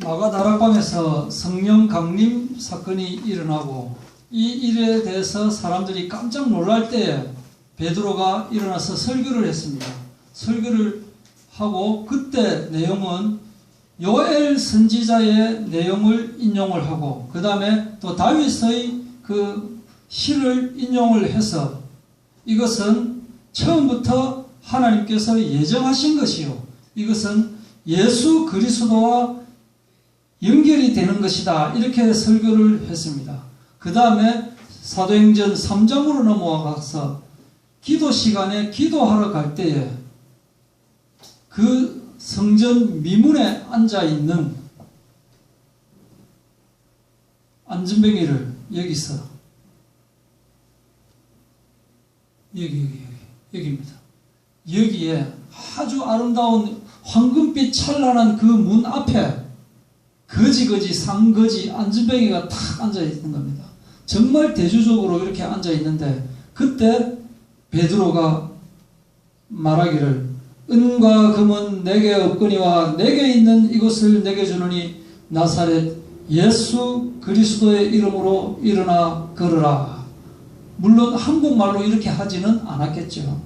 마가 다락방에서 성령 강림 사건이 일어나고 이 일에 대해서 사람들이 깜짝 놀랄 때에 베드로가 일어나서 설교를 했습니다. 설교를 하고 그때 내용은 요엘 선지자의 내용을 인용을 하고 그 다음에 또 다윗의 그 시를 인용을 해서 이것은 처음부터 하나님께서 예정하신 것이요, 이것은 예수 그리스도와 연결이 되는 것이다, 이렇게 설교를 했습니다. 그 다음에 사도행전 3장으로 넘어가서 기도 시간에 기도하러 갈 때에 그 성전 미문에 앉아있는 안전뱅이를 여기서 여기입니다. 여기에 아주 아름다운 황금빛 찬란한 그 문 앞에 거지 상거지 안전뱅이가 탁 앉아있는 겁니다. 정말 대조적으로 이렇게 앉아있는데 그때 베드로가 말하기를 은과 금은 내게 없거니와 내게 있는 이것을 내게 주노니 나사렛 예수 그리스도의 이름으로 일어나 걸으라. 물론 한국말로 이렇게 하지는 않았겠죠.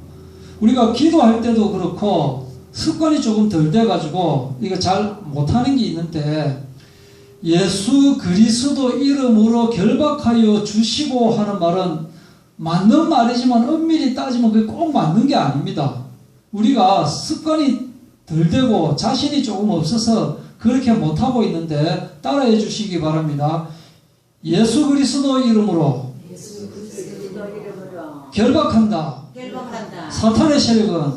우리가 기도할 때도 그렇고 습관이 조금 덜 돼가지고 이거 잘 못하는 게 있는데 예수 그리스도 이름으로 결박하여 주시고 하는 말은 맞는 말이지만 엄밀히 따지면 그게 꼭 맞는 게 아닙니다. 우리가 습관이 덜 되고 자신이 조금 없어서 그렇게 못하고 있는데 따라해 주시기 바랍니다. 예수 그리스도 이름으로 결박한다. 사탄의 세력은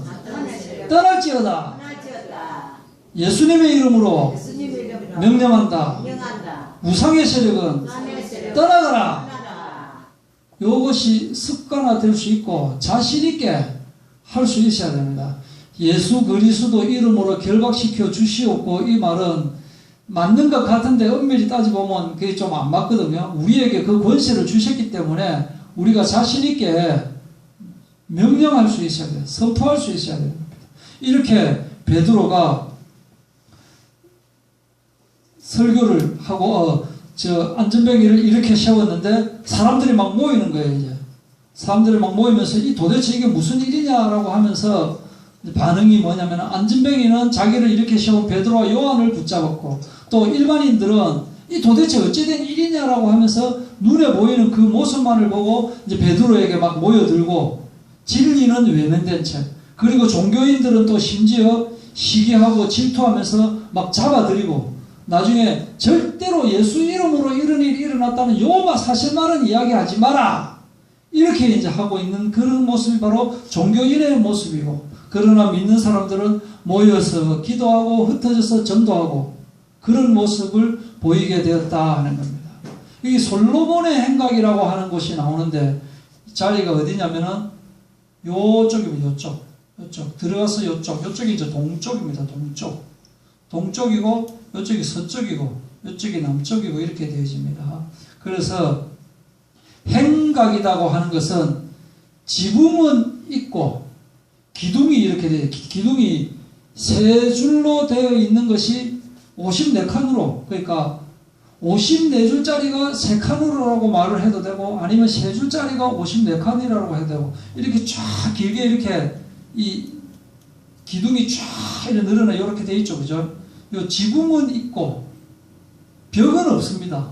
떠날지어다. 예수님의 이름으로 명령한다. 우상의 세력은 떠나가라. 이것이 습관화될 수 있고 자신있게 할 수 있어야 됩니다. 예수 그리스도 이름으로 결박시켜 주시옵고, 이 말은 맞는 것 같은데 엄밀히 따져보면 그게 좀 안 맞거든요. 우리에게 그 권세를 주셨기 때문에 우리가 자신있게 명령할 수 있어야 돼요. 선포할 수 있어야 됩니다. 이렇게 베드로가 설교를 하고 안전뱅이를 이렇게 세웠는데 사람들이 막 모이는 거예요. 이제 사람들이 막 모이면서 이 도대체 이게 무슨 일이냐라고 하면서 반응이 뭐냐면, 안전뱅이는 자기를 이렇게 세운 베드로와 요한을 붙잡았고, 또 일반인들은 이 도대체 어찌된 일이냐라고 하면서 눈에 보이는 그 모습만을 보고 이제 베드로에게 막 모여들고, 진리는 외면된 채, 그리고 종교인들은 또 심지어 시기하고 질투하면서 막 잡아들이고, 나중에 절대로 예수 이름으로 이런 일이 일어났다는 요 사실만은 이야기하지 마라, 이렇게 이제 하고 있는 그런 모습이 바로 종교인의 모습이고, 그러나 믿는 사람들은 모여서 기도하고 흩어져서 전도하고 그런 모습을 보이게 되었다 하는 겁니다. 이 솔로몬의 행각이라고 하는 곳이 나오는데 자리가 어디냐면은 요쪽입니다. 요쪽 들어가서 요쪽이 이제 동쪽입니다. 동쪽이고 요쪽이 서쪽이고 요쪽이 남쪽이고 이렇게 되어집니다. 그래서 행각이라고 하는 것은 지붕은 있고 기둥이 이렇게 돼요. 기둥이 세 줄로 되어 있는 것이 54칸으로, 그러니까 54줄짜리가 3칸으로라고 말을 해도 되고, 아니면 3줄짜리가 54칸이라고 해도 되고, 이렇게 쫙 길게 이렇게 이 기둥이 쫙 이렇게 늘어나 이렇게 되어 있죠. 그죠? 요 지붕은 있고 벽은 없습니다.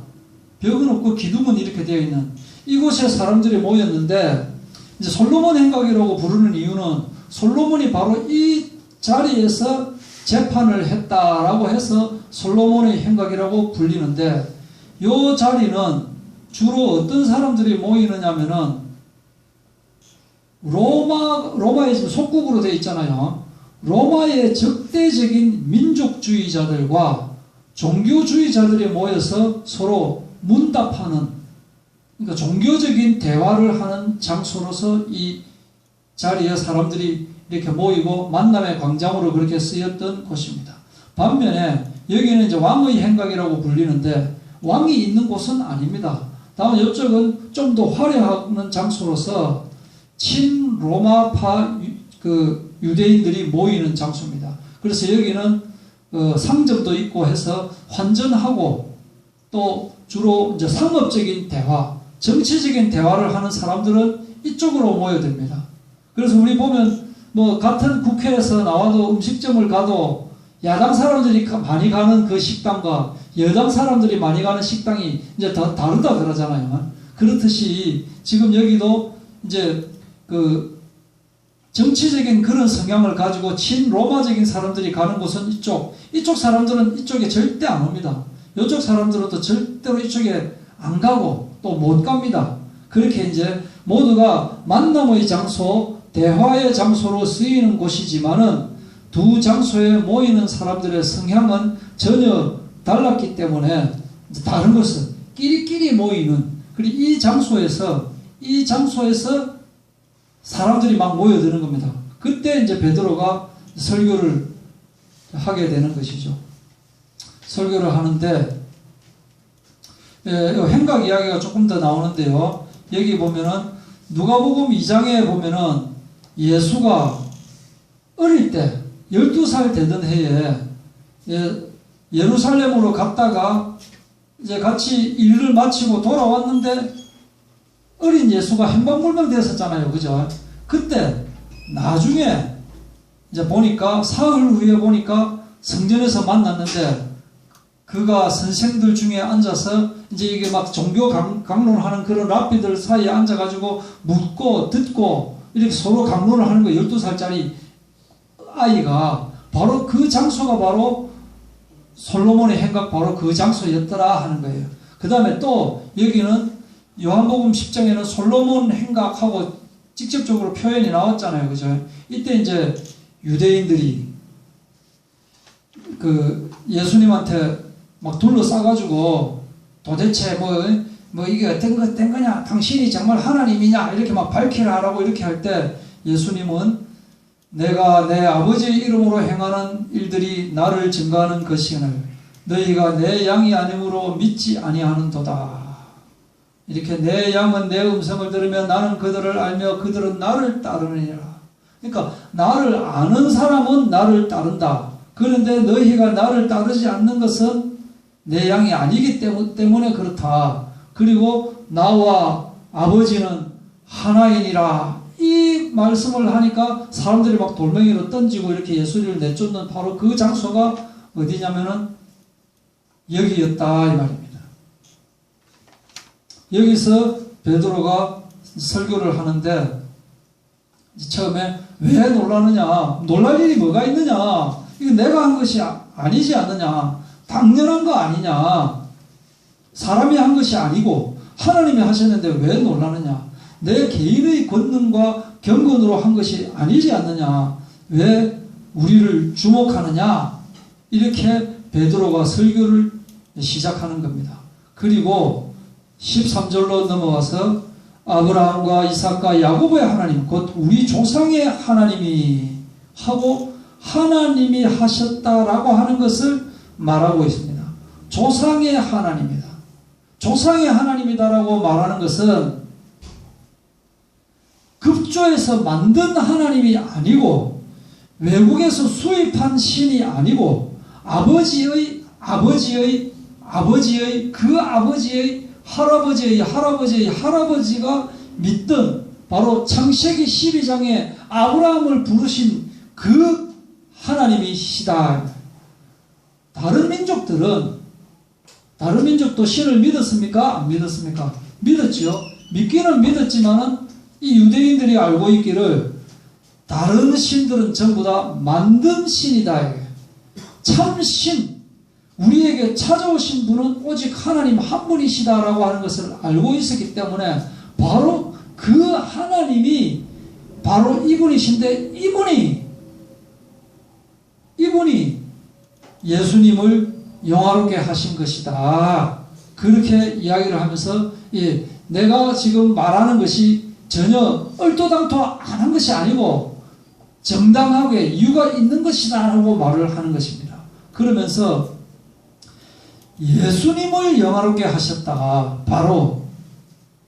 벽은 없고 기둥은 이렇게 되어 있는 이곳에 사람들이 모였는데, 이제 솔로몬 행각이라고 부르는 이유는 솔로몬이 바로 이 자리에서 재판을 했다라고 해서 솔로몬의 행각이라고 불리는데, 이 자리는 주로 어떤 사람들이 모이느냐면은 로마의 지금 속국으로 되어 있잖아요. 로마의 적대적인 민족주의자들과 종교주의자들이 모여서 서로 문답하는, 그러니까 종교적인 대화를 하는 장소로서 이 자리에 사람들이 이렇게 모이고 만남의 광장으로 그렇게 쓰였던 곳입니다. 반면에 여기는 이제 왕의 행각이라고 불리는데 왕이 있는 곳은 아닙니다. 다만 이쪽은 좀 더 화려한 장소로서 친로마파 그 유대인들이 모이는 장소입니다. 그래서 여기는 상점도 있고 해서 환전하고 또 주로 이제 상업적인 대화, 정치적인 대화를 하는 사람들은 이쪽으로 모여듭니다. 그래서 우리 보면 뭐 같은 국회에서 나와도 음식점을 가도 야당 사람들이 많이 가는 그 식당과 여당 사람들이 많이 가는 식당이 이제 다 다르다 그러잖아요. 그렇듯이 지금 여기도 이제 그 정치적인 그런 성향을 가지고 친로마적인 사람들이 가는 곳은 이쪽 사람들은 이쪽에 절대 안 옵니다. 이쪽 사람들은 또 절대로 이쪽에 안 가고 또 못 갑니다. 그렇게 이제 모두가 만남의 장소, 대화의 장소로 쓰이는 곳이지만은 두 장소에 모이는 사람들의 성향은 전혀 달랐기 때문에 다른 것은 끼리끼리 모이는, 그리고 이 장소에서 사람들이 막 모여드는 겁니다. 그때 이제 베드로가 설교를 하게 되는 것이죠. 설교를 하는데 행각 이야기가 조금 더 나오는데요. 여기 보면은 누가복음 2장에 보면은 예수가 어릴 때 12살 되던 해에 예루살렘으로 갔다가 이제 같이 일을 마치고 돌아왔는데 어린 예수가 행방불명 됐었잖아요. 그죠? 그때 나중에 이제 보니까 사흘 후에 보니까 성전에서 만났는데 그가 선생들 중에 앉아서 이제 이게 막 종교 강론하는 그런 랍비들 사이에 앉아가지고 묻고 듣고 이렇게 서로 강론을 하는 거예요. 12살짜리 아이가 바로 그 장소가 바로 솔로몬의 행각 바로 그 장소였더라 하는 거예요. 그 다음에 또 여기는 요한복음 10장에는 솔로몬 행각하고 직접적으로 표현이 나왔잖아요. 그죠? 이때 이제 유대인들이 그 예수님한테 막 둘러싸가지고 도대체 뭐 이게 어떤 것 된 거냐? 당신이 정말 하나님이냐? 이렇게 막 밝히라 하라고 이렇게 할 때 예수님은 내가 내 아버지의 이름으로 행하는 일들이 나를 증거하는 것이거늘 너희가 내 양이 아니므로 믿지 아니하는도다. 이렇게 내 양은 내 음성을 들으며 나는 그들을 알며 그들은 나를 따르느니라. 그러니까 나를 아는 사람은 나를 따른다. 그런데 너희가 나를 따르지 않는 것은 내 양이 아니기 때문에 그렇다. 그리고 나와 아버지는 하나이니라. 이 말씀을 하니까 사람들이 막 돌멩이로 던지고 이렇게 예수를 내쫓는 바로 그 장소가 어디냐면은 여기였다 이 말입니다. 여기서 베드로가 설교를 하는데 처음에 왜 놀라느냐? 놀랄 일이 뭐가 있느냐? 이거 내가 한 것이 아니지 않느냐? 당연한 거 아니냐? 사람이 한 것이 아니고 하나님이 하셨는데 왜 놀라느냐? 내 개인의 권능과 경건으로 한 것이 아니지 않느냐? 왜 우리를 주목하느냐? 이렇게 베드로가 설교를 시작하는 겁니다. 그리고 13절로 넘어와서 아브라함과 이삭과 야곱의 하나님 곧 우리 조상의 하나님이 하고 하나님이 하셨다라고 하는 것을 말하고 있습니다. 조상의 하나님이다. 조상의 하나님이다라고 말하는 것은 급조해서 만든 하나님이 아니고 외국에서 수입한 신이 아니고 아버지의 그 아버지의 할아버지의 할아버지가 믿던 바로 창세기 12장에 아브라함을 부르신 그 하나님이시다. 다른 민족도 신을 믿었습니까? 안 믿었습니까? 믿었죠. 믿기는 믿었지만은 이 유대인들이 알고 있기를 다른 신들은 전부 다 만든 신이다. 참신, 우리에게 찾아오신 분은 오직 하나님 한 분이시다라고 하는 것을 알고 있었기 때문에 바로 그 하나님이 바로 이분이신데 이분이 예수님을 영화롭게 하신 것이다. 그렇게 이야기를 하면서 내가 지금 말하는 것이 전혀 얼토당토 안 한 것이 아니고 정당하게 이유가 있는 것이다 라고 말을 하는 것입니다. 그러면서 예수님을 영화롭게 하셨다. 바로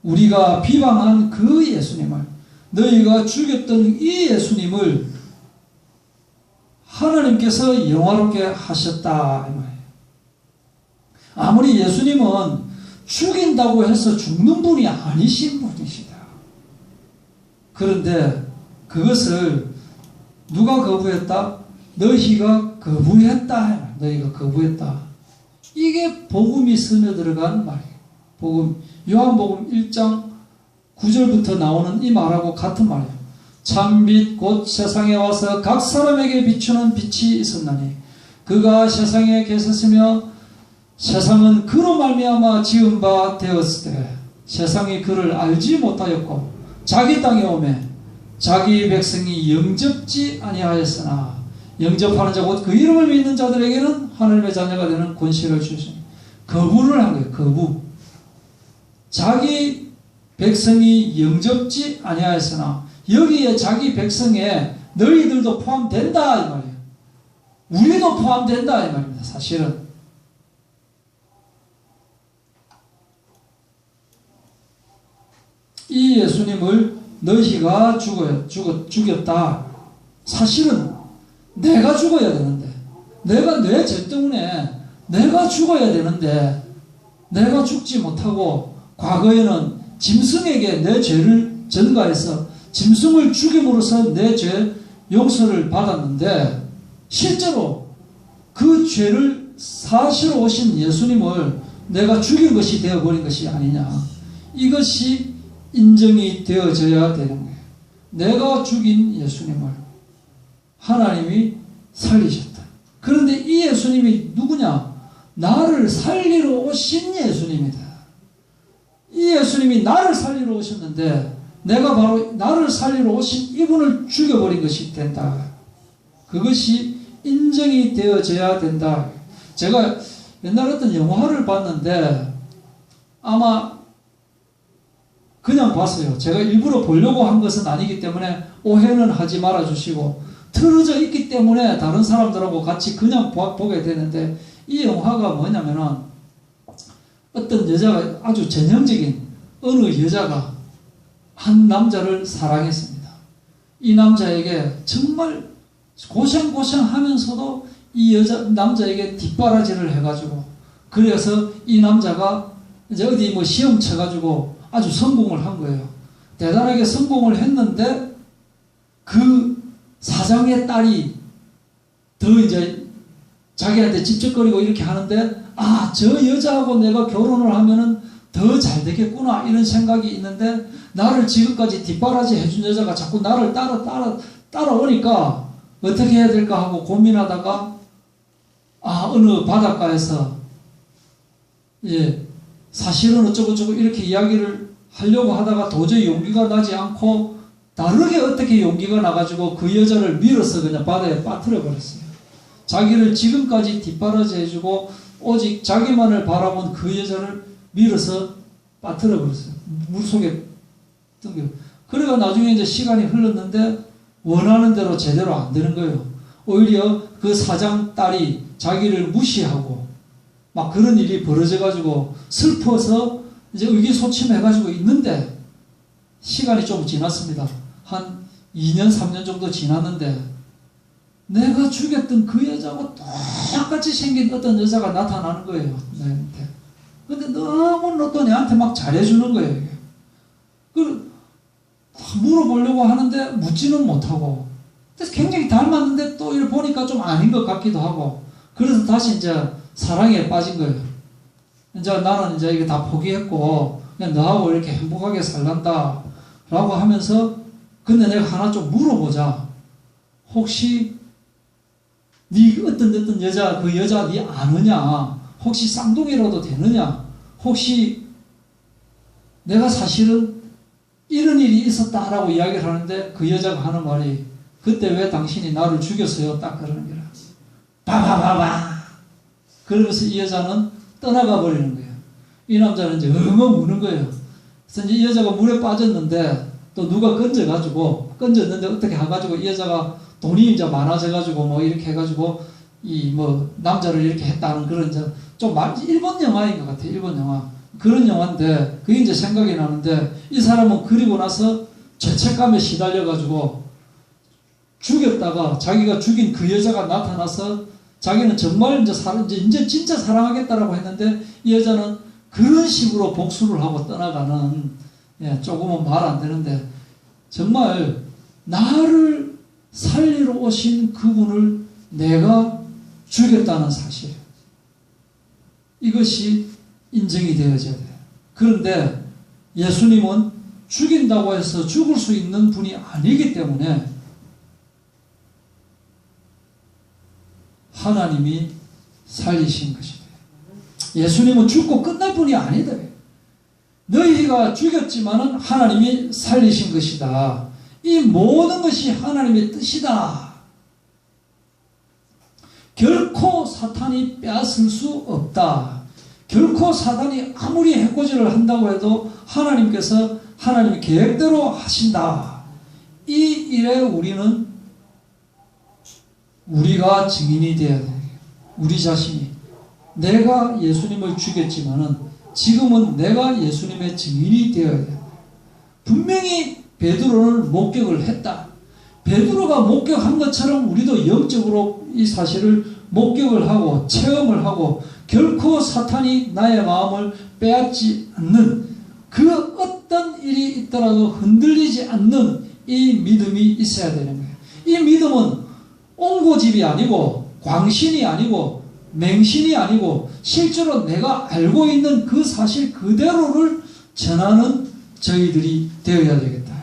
우리가 비방한 그 예수님을, 너희가 죽였던 이 예수님을 하나님께서 영화롭게 하셨다 이 말이에요. 아무리 예수님은 죽인다고 해서 죽는 분이 아니신 분이시다. 그런데 그것을 누가 거부했다? 너희가 거부했다. 너희가 거부했다. 이게 복음이 스며들어간 말이에요. 복음, 요한복음 1장 9절부터 나오는 이 말하고 같은 말이에요. 참빛 곧 세상에 와서 각 사람에게 비추는 빛이 있었나니 그가 세상에 계셨으며 세상은 그로 말미암아 지은 바 되었을 때 세상이 그를 알지 못하였고 자기 땅에 오매 자기 백성이 영접지 아니하였으나 영접하는 자 곧 그 이름을 믿는 자들에게는 하나님의 자녀가 되는 권세를 주시니 거부를 한 거예요. 거부. 자기 백성이 영접지 아니하였으나 여기에 자기 백성에 너희들도 포함된다 이 말이에요. 우리도 포함된다 이 말입니다. 사실은 이 예수님을 너희가 죽였다. 사실은 내가 죽어야 되는데, 내가 내 죄 때문에 내가 죽어야 되는데 내가 죽지 못하고 과거에는 짐승에게 내 죄를 전가해서 짐승을 죽임으로써 내 죄 용서를 받았는데 실제로 그 죄를 사시러 오신 예수님을 내가 죽인 것이 되어버린 것이 아니냐. 이것이 인정이 되어져야 되는 거예요. 내가 죽인 예수님을 하나님이 살리셨다. 그런데 이 예수님이 누구냐? 나를 살리러 오신 예수님이다. 이 예수님이 나를 살리러 오셨는데 내가 바로 나를 살리러 오신 이분을 죽여버린 것이 된다. 그것이 인정이 되어져야 된다. 제가 옛날 어떤 영화를 봤는데 아마 그냥 봤어요. 제가 일부러 보려고 한 것은 아니기 때문에 오해는 하지 말아주시고 틀어져 있기 때문에 다른 사람들하고 같이 그냥 보게 되는데 이 영화가 뭐냐면은 어떤 여자가 아주 전형적인 어느 여자가 한 남자를 사랑했습니다. 이 남자에게 정말 고생하면서도 이 남자에게 뒷바라지를 해가지고 그래서 이 남자가 이제 어디 뭐 시험 쳐가지고 아주 성공을 한 거예요. 대단하게 성공을 했는데 그 사장의 딸이 더 이제 자기한테 찝쩍거리고 이렇게 하는데 저 여자하고 내가 결혼을 하면은 더 잘 되겠구나 이런 생각이 있는데 나를 지금까지 뒷바라지 해준 여자가 자꾸 나를 따라오니까 어떻게 해야 될까 하고 고민하다가 어느 바닷가에서 사실은 어쩌고저쩌고 이렇게 이야기를 하려고 하다가 도저히 용기가 나지 않고 다르게 어떻게 용기가 나가지고 그 여자를 밀어서 그냥 바다에 빠뜨려 버렸어요. 자기를 지금까지 뒷바라지 해주고 오직 자기만을 바라본 그 여자를 밀어서 빠뜨려 버렸어요. 물속에 뜬 거예요. 그래가 나중에 이제 시간이 흘렀는데 원하는 대로 제대로 안 되는 거예요. 오히려 그 사장 딸이 자기를 무시하고 막 그런 일이 벌어져가지고 슬퍼서 이제 의기소침해가지고 있는데 시간이 좀 지났습니다. 한 2년, 3년 정도 지났는데 내가 죽였던 그 여자하고 똑같이 생긴 어떤 여자가 나타나는 거예요. 나한테. 근데 너무 또 내한테 막 잘해주는 거예요. 그 물어보려고 하는데 묻지는 못하고 그래서 굉장히 닮았는데 또 이걸 보니까 좀 아닌 것 같기도 하고 그래서 다시 이제 사랑에 빠진 거예요. 이제 나는 이제 이게 다 포기했고 그냥 너하고 이렇게 행복하게 살란다 라고 하면서 근데 내가 하나 좀 물어보자. 혹시 네 어떤 여자 그 여자 네 아느냐? 혹시 쌍둥이라도 되느냐? 혹시 내가 사실은 이런 일이 있었다라고 이야기를 하는데 그 여자가 하는 말이 그때 왜 당신이 나를 죽였어요? 딱 그러는 거야. 바바바바. 그러면서 이 여자는 떠나가 버리는 거예요. 이 남자는 이제 엉엉 우는 거예요. 그래서 이제 이 여자가 물에 빠졌는데 또 누가 건졌는데 어떻게 해가지고 이 여자가 돈이 이제 많아져가지고 뭐 이렇게 해가지고 이 뭐 남자를 이렇게 했다는 그런 이제 좀 일본 영화인 것 같아요. 일본 영화. 그런 영화인데 그게 이제 생각이 나는데 이 사람은 그리고 나서 죄책감에 시달려가지고 죽였다가 자기가 죽인 그 여자가 나타나서 자기는 정말 이제 진짜 사랑하겠다라고 했는데 이 여자는 그런 식으로 복수를 하고 떠나가는, 조금은 말 안 되는데 정말 나를 살리러 오신 그분을 내가 죽였다는 사실, 이것이 인정이 되어져야 돼요. 그런데 예수님은 죽인다고 해서 죽을 수 있는 분이 아니기 때문에 하나님이 살리신 것이다. 예수님은 죽고 끝날 분이 아니다. 너희가 죽였지만은 하나님이 살리신 것이다. 이 모든 것이 하나님의 뜻이다. 결코 사탄이 빼앗을 수 없다. 결코 사탄이 아무리 해코지를 한다고 해도 하나님께서 하나님의 계획대로 하신다. 이 일에 우리가 증인이 되어야 돼요. 우리 자신이. 내가 예수님을 죽였지만은 지금은 내가 예수님의 증인이 되어야 돼요. 분명히 베드로는 목격을 했다. 베드로가 목격한 것처럼 우리도 영적으로 이 사실을 목격을 하고 체험을 하고 결코 사탄이 나의 마음을 빼앗지 않는, 그 어떤 일이 있더라도 흔들리지 않는 이 믿음이 있어야 되는 거예요. 이 믿음은 옹고집이 아니고 광신이 아니고 맹신이 아니고 실제로 내가 알고 있는 그 사실 그대로를 전하는 저희들이 되어야 되겠다.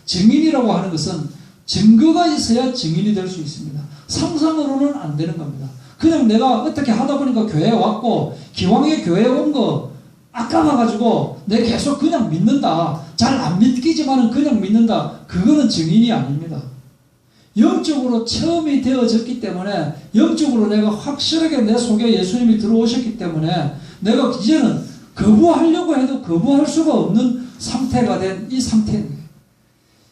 증인이라고 하는 것은 증거가 있어야 증인이 될 수 있습니다. 상상으로는 안 되는 겁니다. 그냥 내가 어떻게 하다 보니까 교회에 왔고 기왕에 교회에 온 거 아까워가지고 내가 계속 그냥 믿는다. 잘 안 믿기지만은 그냥 믿는다. 그거는 증인이 아닙니다. 영적으로 체험이 되어졌기 때문에, 영적으로 내가 확실하게 내 속에 예수님이 들어오셨기 때문에 내가 이제는 거부하려고 해도 거부할 수가 없는 상태가 된 이 상태입니다.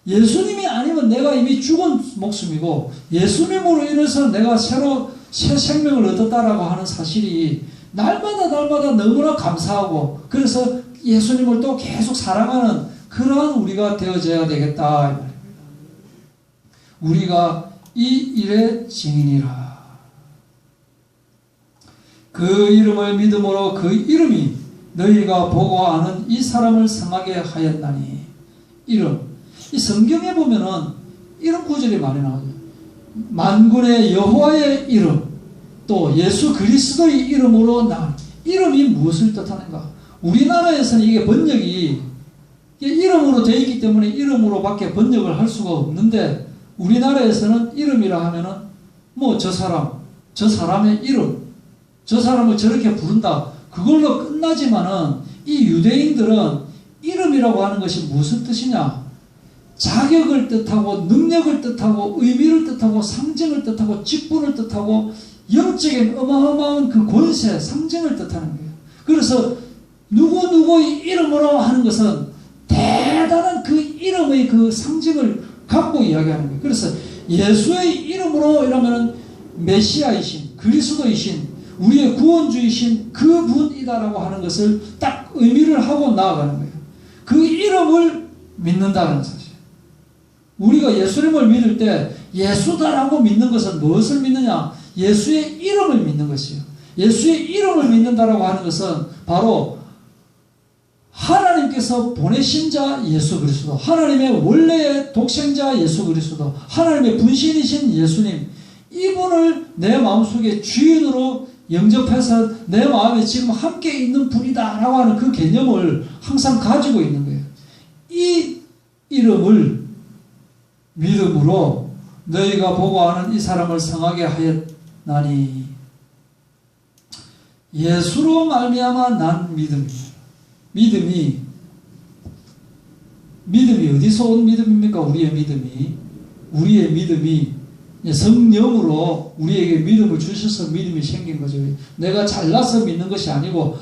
예수님이 아니면 내가 이미 죽은 목숨이고 예수님으로 인해서 내가 새로 새 생명을 얻었다라고 하는 사실이 날마다 너무나 감사하고, 그래서 예수님을 또 계속 사랑하는 그러한 우리가 되어져야 되겠다. 우리가 이 일의 증인이라. 그 이름을 믿음으로 그 이름이 너희가 보고 아는 이 사람을 성하게 하였나니. 이름. 이 성경에 보면은 이런 구절이 많이 나오죠. 만군의 여호와의 이름, 또 예수 그리스도의 이름으로 난. 이름이 무엇을 뜻하는가? 우리나라에서는 이게 번역이 이름으로 되어 있기 때문에 이름으로밖에 번역을 할 수가 없는데, 우리나라에서는 이름이라 하면은 저 사람의 이름, 저 사람을 저렇게 부른다, 그걸로 끝나지만은 이 유대인들은 이름이라고 하는 것이 무슨 뜻이냐? 자격을 뜻하고 능력을 뜻하고 의미를 뜻하고 상징을 뜻하고 직분을 뜻하고 영적인 어마어마한 그 권세, 상징을 뜻하는 거예요. 그래서 누구누구의 이름으로 하는 것은 대단한 그 이름의 그 상징을 갖고 이야기하는 거예요. 그래서 예수의 이름으로 이러면은 메시아이신, 그리스도이신, 우리의 구원주이신 그분이다라고 하는 것을 딱 의미를 하고 나아가는 거예요. 그 이름을 믿는다는 사실. 우리가 예수님을 믿을 때 예수다라고 믿는 것은 무엇을 믿느냐? 예수의 이름을 믿는 것이에요. 예수의 이름을 믿는다라고 하는 것은 바로 하나님께서 보내신 자 예수 그리스도, 하나님의 원래의 독생자 예수 그리스도, 하나님의 분신이신 예수님, 이분을 내 마음속에 주인으로 영접해서 내 마음에 지금 함께 있는 분이다 라고 하는 그 개념을 항상 가지고 있는 거예요. 이 이름을 믿음으로 너희가 보고 아는 이 사람을 성하게 하였나니. 예수로 말미암아 난 믿음이 어디서 온 믿음입니까? 우리의 믿음이 성령으로 우리에게 믿음을 주셔서 믿음이 생긴 거죠. 내가 잘나서 믿는 것이 아니고,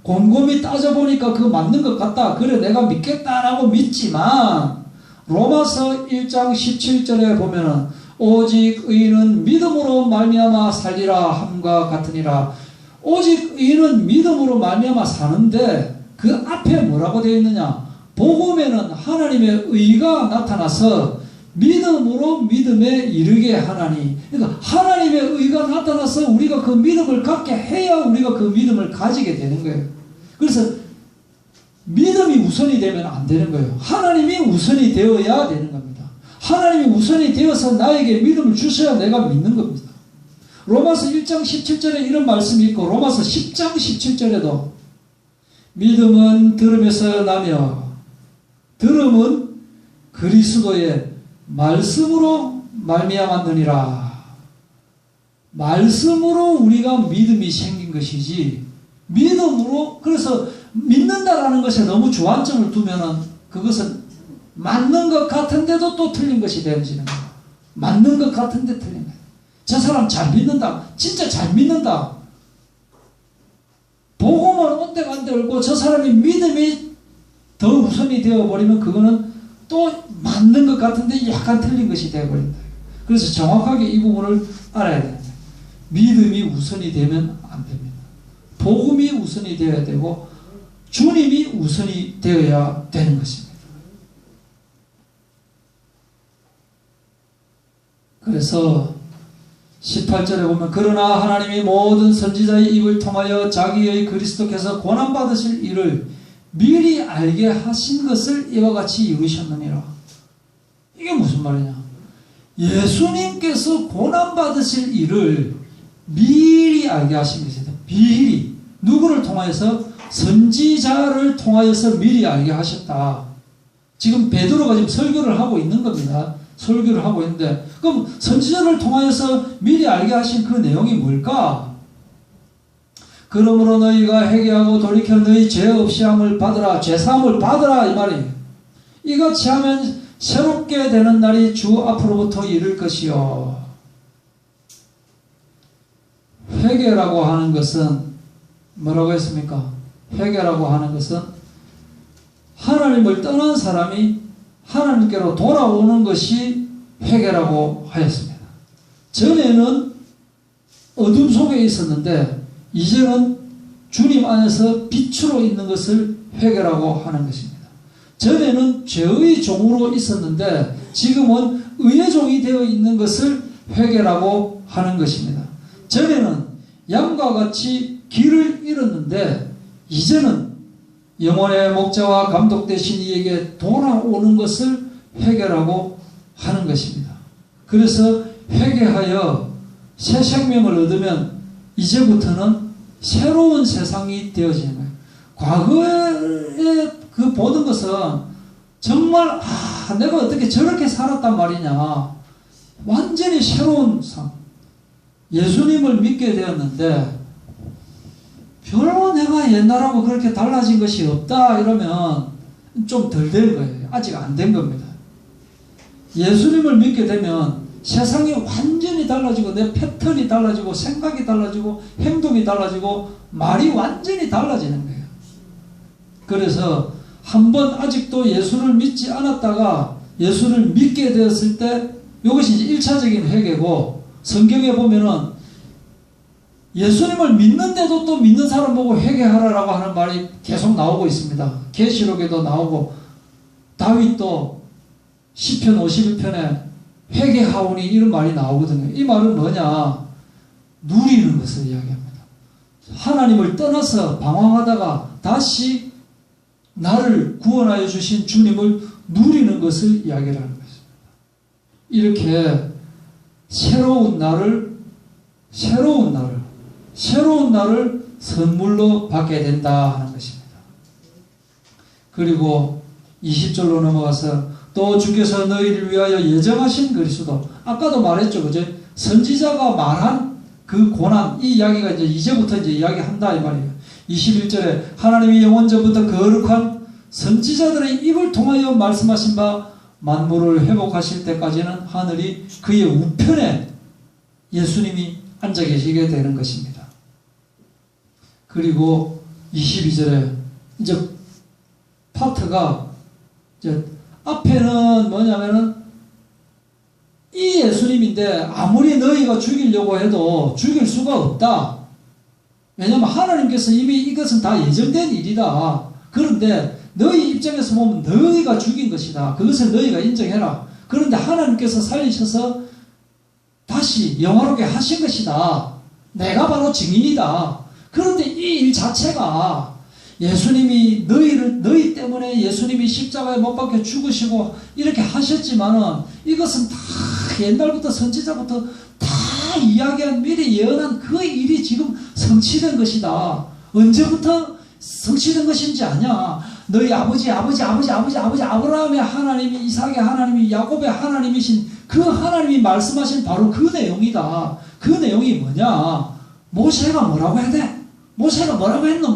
곰곰이 따져보니까 그거 맞는 것 같다, 그래 내가 믿겠다라고 믿지만, 로마서 1장 17절에 보면은 오직 의인은 믿음으로 말미암아 살리라 함과 같으니라. 오직 의인은 믿음으로 말미암아 사는데 그 앞에 뭐라고 되어 있느냐? 복음에는 하나님의 의가 나타나서 믿음으로 믿음에 이르게 하나니. 그러니까 하나님의 의가 나타나서 우리가 그 믿음을 갖게 해야 우리가 그 믿음을 가지게 되는 거예요. 그래서 믿음이 우선이 되면 안 되는 거예요. 하나님이 우선이 되어야 되는 겁니다. 하나님이 우선이 되어서 나에게 믿음을 주셔야 내가 믿는 겁니다. 로마서 1장 17절에 이런 말씀이 있고 로마서 10장 17절에도 믿음은 들음에서 나며 들음은 그리스도의 말씀으로 말미암았느니라. 말씀으로 우리가 믿음이 생긴 것이지 믿음으로. 그래서 믿는다라는 것에 너무 주안점을 두면은 그것은 맞는 것 같은데도 또 틀린 것이 되어지는 거예요. 맞는 것 같은데 틀린 거예요. 저 사람 잘 믿는다. 진짜 잘 믿는다. 복음은 온데간데 올고 저 사람이 믿음이 더 우선이 되어버리면 그거는 또 맞는 것 같은데 약간 틀린 것이 되어버린다. 그래서 정확하게 이 부분을 알아야 됩니다. 믿음이 우선이 되면 안 됩니다. 복음이 우선이 되어야 되고 주님이 우선이 되어야 되는 것입니다. 그래서 18절에 보면 그러나 하나님이 모든 선지자의 입을 통하여 자기의 그리스도께서 고난받으실 일을 미리 알게 하신 것을 이와 같이 이루셨느니라. 이게 무슨 말이냐? 예수님께서 고난받으실 일을 미리 알게 하신 것이다. 미리. 누구를 통하여서? 선지자를 통하여서 미리 알게 하셨다. 지금 베드로가 지금 설교를 하고 있는 겁니다. 설교를 하고 있는데 그럼 선지자를 통하여서 미리 알게 하신 그 내용이 뭘까? 그러므로 너희가 회개하고 돌이켜 너희 죄 없이 함을 받으라. 죄사함을 받으라 이 말이에요. 이같이 하면 새롭게 되는 날이 주 앞으로부터 이를 것이요. 회개라고 하는 것은 뭐라고 했습니까? 회개라고 하는 것은 하나님을 떠난 사람이 하나님께로 돌아오는 것이 회개라고 하였습니다. 전에는 어둠 속에 있었는데 이제는 주님 안에서 빛으로 있는 것을 회개라고 하는 것입니다. 전에는 죄의 종으로 있었는데 지금은 의의 종이 되어 있는 것을 회개라고 하는 것입니다. 전에는 양과 같이 길을 잃었는데 이제는 영혼의 목자와 감독 되신 이에게 돌아오는 것을 회개라고 하는 것입니다. 그래서 회개하여 새 생명을 얻으면 이제부터는 새로운 세상이 되어지는 거예요. 과거에 그 모든 것은 정말 내가 어떻게 저렇게 살았단 말이냐. 완전히 새로운 삶. 예수님을 믿게 되었는데 별로 내가 옛날하고 그렇게 달라진 것이 없다 이러면 좀 덜 된 거예요. 아직 안 된 겁니다. 예수님을 믿게 되면 세상이 완전히 달라지고 내 패턴이 달라지고 생각이 달라지고 행동이 달라지고 말이 완전히 달라지는 거예요. 그래서 한번 아직도 예수를 믿지 않았다가 예수를 믿게 되었을 때 이것이 이제 1차적인 회개고 성경에 보면은 예수님을 믿는데도 또 믿는 사람 보고 회개하라라고 하는 말이 계속 나오고 있습니다. 계시록에도 나오고 다윗도 시편 51편에 회개하오니 이런 말이 나오거든요. 이 말은 뭐냐? 누리는 것을 이야기합니다. 하나님을 떠나서 방황하다가 다시 나를 구원하여 주신 주님을 누리는 것을 이야기를 하는 것입니다. 이렇게 새로운 날을 선물로 받게 된다 하는 것입니다. 그리고 20절로 넘어가서 또 주께서 너희를 위하여 예정하신 그리스도. 아까도 말했죠. 그죠? 선지자가 말한 그 고난, 이 이야기가 이제부터 이야기한다 이 말이에요. 21절에 하나님이 영원전부터 거룩한 선지자들의 입을 통하여 말씀하신 바 만물을 회복하실 때까지는 하늘이 그의 우편에 예수님이 앉아 계시게 되는 것입니다. 그리고 22절에 이제 파트가 이제 앞에는 뭐냐면은 이 예수님인데 아무리 너희가 죽이려고 해도 죽일 수가 없다. 왜냐하면 하나님께서 이미 이것은 다 예정된 일이다. 그런데 너희 입장에서 보면 너희가 죽인 것이다. 그것을 너희가 인정해라. 그런데 하나님께서 살리셔서 다시 영화롭게 하신 것이다. 내가 바로 증인이다. 그런데 이 일 자체가 예수님이 너희 때문에 예수님이 십자가에 못 박혀 죽으시고 이렇게 하셨지만은 이것은 다 옛날부터 선지자부터 다 이야기한 미리 예언한 그 일이 지금 성취된 것이다. 언제부터 성취된 것인지 아냐? 너희 아버지 아브라함의 하나님이 이삭의 하나님이 야곱의 하나님이신 그 하나님이 말씀하신 바로 그 내용이다. 그 내용이 뭐냐? 모세가 뭐라고 해야 돼? 모세가 뭐라고 했노?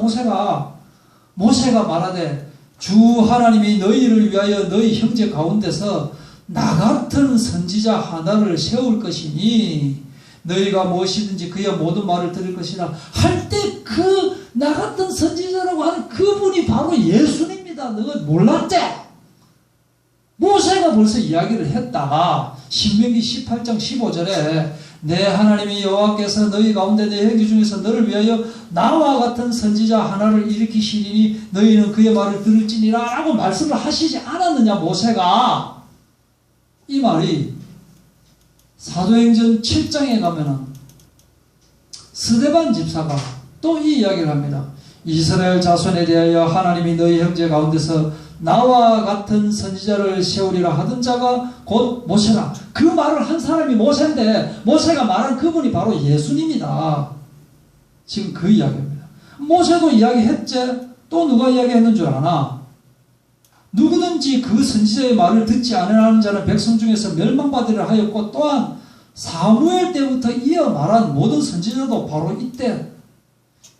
모세가 말하되 주 하나님이 너희를 위하여 너희 형제 가운데서 나 같은 선지자 하나를 세울 것이니 너희가 무엇이든지 그의 모든 말을 들을 것이라 할 때 그 나 같은 선지자라고 하는 그분이 바로 예수님입니다. 너가 몰랐지? 모세가 벌써 이야기를 했다. 신명기 18장 15절에 내 하나님이 여호와께서 너희 가운데 내 형제 중에서 너를 위하여 나와 같은 선지자 하나를 일으키시리니 너희는 그의 말을 들을지니라 라고 말씀을 하시지 않았느냐 모세가. 이 말이 사도행전 7장에 가면은 스데반 집사가 또 이 이야기를 합니다. 이스라엘 자손에 대하여 하나님이 너희 형제 가운데서 나와 같은 선지자를 세우리라 하던 자가 곧 모세라. 그 말을 한 사람이 모세인데 모세가 말한 그분이 바로 예수님이다. 지금 그 이야기입니다. 모세도 이야기했지. 또 누가 이야기했는 줄 아나? 누구든지 그 선지자의 말을 듣지 않으려는 자는 백성 중에서 멸망받으리라 하였고 또한 사무엘 때부터 이어 말한 모든 선지자도 바로 이때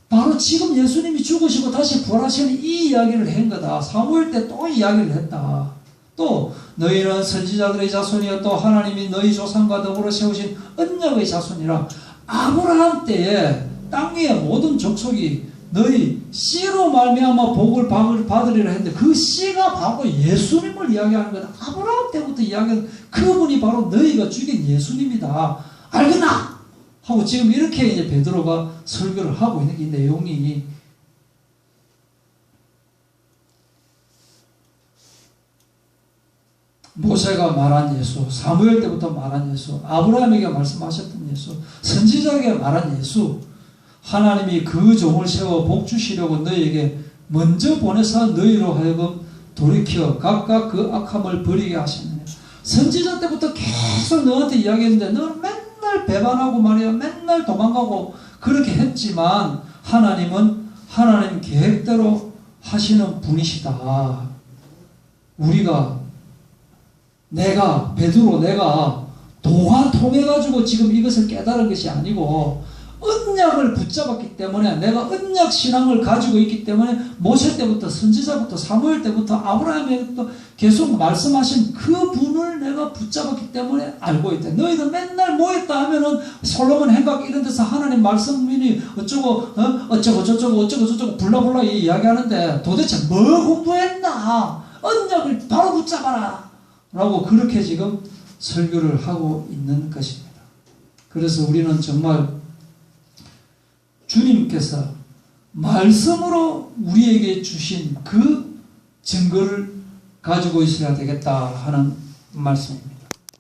바로 지금 예수님이 죽으시고 다시 부활하시는 이 이야기를 한 거다. 사무엘 때 또 이야기를 했다. 또 너희는 선지자들의 자손이여 또 하나님이 너희 조상과 더불어 세우신 언약의 자손이라. 아브라함 때에 땅 위의 모든 족속이 너희 씨로 말미암아 복을 받으리라 했는데 그 씨가 바로 예수님을 이야기하는 거다. 아브라함 때부터 이야기하는 그분이 바로 너희가 죽인 예수님이다. 알겠나? 하고 지금 이렇게 이제 베드로가 설교를 하고 있는 이 내용이 모세가 말한 예수, 사무엘 때부터 말한 예수, 아브라함에게 말씀하셨던 예수, 선지자에게 말한 예수, 하나님이 그 종을 세워 복 주시려고 너희에게 먼저 보내서 너희로 하여금 돌이켜 각각 그 악함을 버리게 하셨느냐. 선지자 때부터 계속 너한테 이야기했는데 너는 맨날 배반하고 말이야 맨날 도망가고 그렇게 했지만 하나님은 하나님 계획대로 하시는 분이시다. 내가 도가 통해가지고 지금 이것을 깨달은 것이 아니고 언약을 붙잡았기 때문에 내가 언약 신앙을 가지고 있기 때문에 모세 때부터 선지자부터 사무엘 때부터 아브라함에부터 계속 말씀하신 그 분을 내가 붙잡았기 때문에 알고 있다. 너희들 맨날 모였다 하면은 솔로몬 행각 이런 데서 하나님 말씀이 어쩌고 저쩌고 블라블라 이야기하는데 도대체 뭐 공부했나? 언약을 바로 붙잡아라 라고 그렇게 지금 설교를 하고 있는 것입니다. 그래서 우리는 정말 주님께서 말씀으로 우리에게 주신 그 증거를 가지고 있어야 되겠다 하는 말씀입니다.